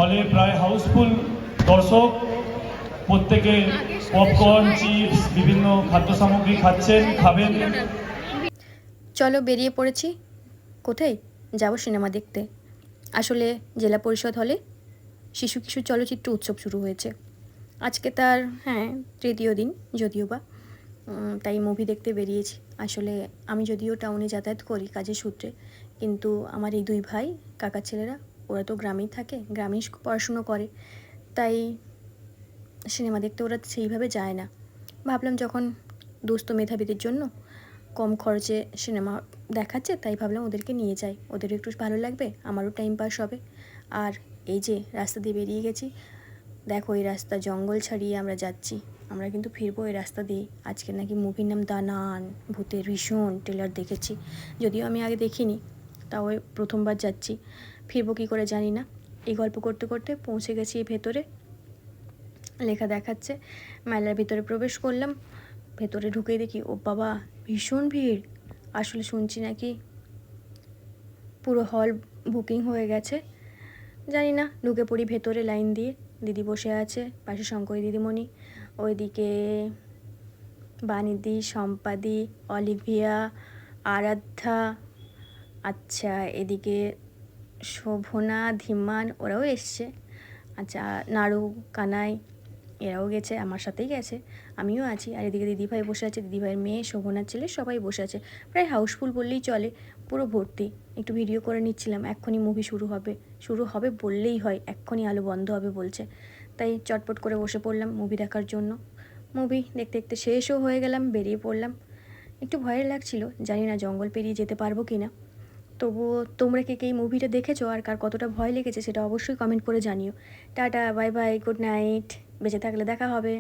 হলে প্রায় হাউসফুল দর্শক, প্রত্যেকে পপকর্ন, চিপস, বিভিন্ন খাদ্য সামগ্রী খাচ্ছেন, খাবেন। চলো বেরিয়ে পড়েছি। কোথায় যাব? সিনেমা দেখতে। আসলে জেলা পরিষদ হলে শিশু কিশোর চলচ্চিত্র উৎসব শুরু হয়েছে আজকে। তার তৃতীয় দিন যদিও বা, তাই মুভি দেখতে বেরিয়েছি। আসলে আমি যদিও টাউনে যাতায়াত করি কাজের সূত্রে, কিন্তু আমার এই দুই ভাই, কাকার ছেলেরা, ওরা তো গ্রামেই থাকে, গ্রামেই পড়াশুনো করে, তাই সিনেমা দেখতে ওরা সেইভাবে যায় না। ভাবলাম যখন দুস্থ মেধাবীদের জন্য কম খরচে সিনেমা দেখাচ্ছে, তাই ভাবলাম ওদেরকে নিয়ে যাই, ওদেরও একটু ভালো লাগবে, আমারও টাইম পাস হবে। আর এই যে রাস্তা দিয়ে বেরিয়ে গেছি, দেখো এই রাস্তা জঙ্গল ছাড়িয়ে আমরা যাচ্ছি। আমরা কিন্তু ফিরবো এই রাস্তা দিয়েই। আজকে নাকি মুভির নাম দানান, ভূতের ভীষণ ট্রেলার দেখেছি, যদিও আমি আগে দেখিনি, তাও প্রথমবার যাচ্ছি। ফিরবো কী করে জানি না। এই গল্প করতে করতে পৌঁছে গেছি ভেতরে। লেখা দেখাচ্ছে, মেলার ভিতরে প্রবেশ করলাম। ভেতরে ঢুকেই দেখি ও বাবা, ভীষণ ভিড়। আসলে শুনছি নাকি পুরো হল বুকিং হয়ে গেছে। জানি না, ঢুকে পড়ি ভেতরে লাইন দিয়ে। দিদি বসে আছে, পাশে শঙ্করী দিদিমণি, ওইদিকে বানিদি, সম্পাদি, অলিভিয়া, আরাধ্যা, আচ্ছা এদিকে শোভনা, ধীমান, ওরাও এসছে। আচ্ছা নাড়ু, কানাই, এরাও গেছে, আমার সাথেই গেছে, আমিও আছি। আর এদিকে দিদিভাই বসে আছে, দিদিভাইয়ের মেয়ে, শোভনার ছেলে, সবাই বসে আছে। প্রায় হাউসফুল বললেই চলে, পুরো ভর্তি। একটু ভিডিও করে নিচ্ছিলাম, এক্ষুনি মুভি শুরু হবে বললেই হয়, এক্ষুনি আলো বন্ধ হবে বলছে। তাই চটপট করে বসে পড়লাম মুভি দেখার জন্য। মুভি দেখতে দেখতে শেষও হয়ে গেলাম, বেরিয়ে পড়লাম। একটু ভয় লাগছিল, জানি না জঙ্গল পেরিয়ে যেতে পারবো কি না। তবুও তোমরা কে এই মুভিটা দেখেছো আর কার কতটা ভয় লেগেছে সেটা অবশ্যই কমেন্ট করে জানিও। Tata, bye bye, good night. বেঁচে থাকলে দেখা হবে।